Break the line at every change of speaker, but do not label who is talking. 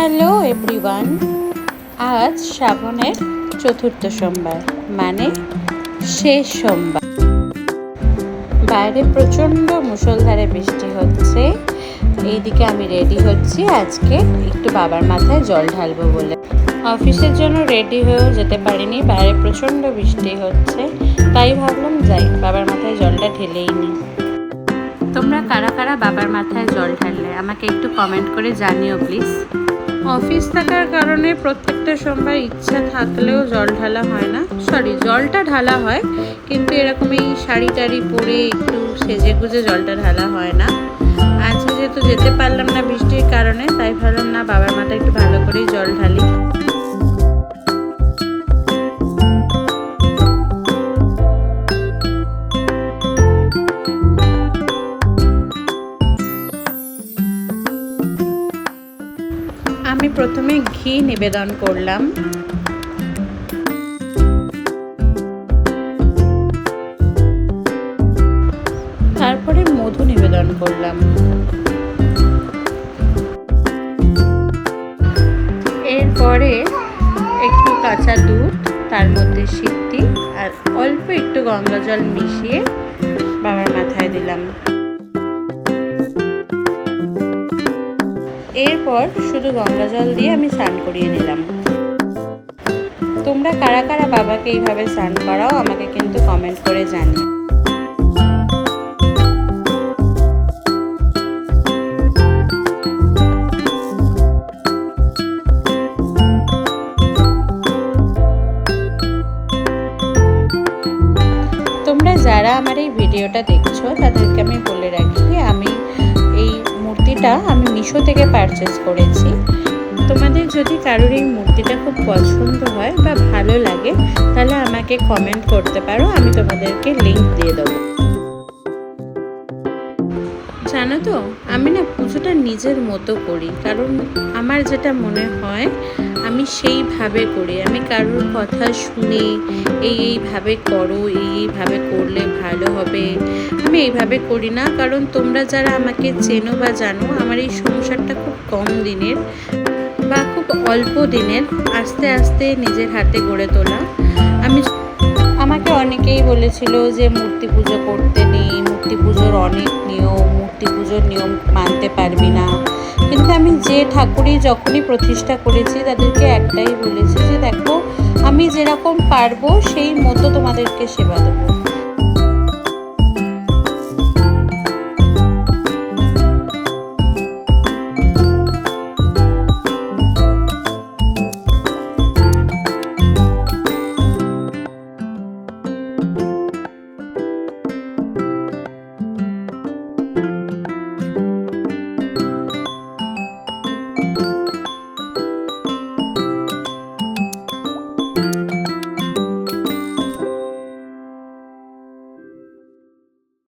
Hello everyone, আজ শ্রাবণের চতুর্থ সোমবার মানে শেষ সোমবার। বাইরে প্রচণ্ড মুষলধারে বৃষ্টি হচ্ছে। এইদিকে আমি রেডি হচ্ছি আজকে একটু বাবার মাথায় জল ঢালবো বলে। অফিসের জন্য রেডি হয়েও যেতে পারিনি, বাইরে প্রচণ্ড বৃষ্টি হচ্ছে, তাই ভাবলাম যাই বাবার মাথায় জলটা ঢেলেই নিই। তোমরা কারা কারা বাবার মাথায় জল ঢাললে আমাকে একটু কমেন্ট করে জানিও প্লিজ। অফিস থাকার কারণে প্রত্যেকটা সোমবার ইচ্ছা থাকলেও জল ঢালা হয় না, জলটা ঢালা হয়, কিন্তু এরকম এই শাড়ি টাড়ি পরে একটু সেজে গুজে জলটা ঢালা হয় না। আজকে যেহেতু যেতে পারলাম না বৃষ্টির কারণে, তাই ভাবলাম না বাবার মাথায় একটু ভালো করেই জল ঢালি। আমি প্রথমে ঘি নিবেদন করলাম, তারপরে মধু নিবেদন করলাম, এরপরে একটু কাঁচা দুধ, তার মধ্যে সিদ্ধি আর অল্প একটু গঙ্গা জল মিশিয়ে বাবার মাথায় দিলাম। এরপর শুধু গঙ্গা জল দিয়ে আমি স্নান করিয়ে নিলাম। তোমরা কারা কারা বাবাকে এইভাবে স্নান করাও আমাকে কিন্তু কমেন্ট করে জানিও। তোমরা যারা আমার এই ভিডিওটা দেখছো তাদেরকে আমি বলে রাখি, আমি এই মূর্তিটা আমি মিশো থেকে পারচেস করেছি। তোমাদের যদি কারোর এই মূর্তিটা খুব পছন্দ হয় বা ভালো লাগে তাহলে আমাকে কমেন্ট করতে পারো, আমি তোমাদেরকে লিংক দিয়ে দেবো। জানো তো, আমি না পুজোটা নিজের মতো করি, কারণ আমার যেটা মনে হয় আমি সেইভাবে করি। আমি কারোর কথা শুনে এইভাবে করো, এইভাবে করলে ভালো হবে, আমি এইভাবে করি না। কারণ তোমরা যারা আমাকে চেনো বা জানো, আমার এই সংসারটা খুব কম দিনের বা খুব অল্প দিনের, আস্তে আস্তে নিজের হাতে গড়ে তোলা। আমাকে অনেকেই বলেছিল যে মূর্তি পুজো করতে নেই, মূর্তি পুজোর অনেক নিয়ম, মূর্তি পুজোর নিয়ম মানতে পারবি না। কিন্তু আমি যে ঠাকুরই যখনই প্রতিষ্ঠা করেছি তাদেরকে একটাই বলেছি যে দেখো, আমি যেরকম পারবো সেই মতো তোমাদেরকে সেবা দেবো।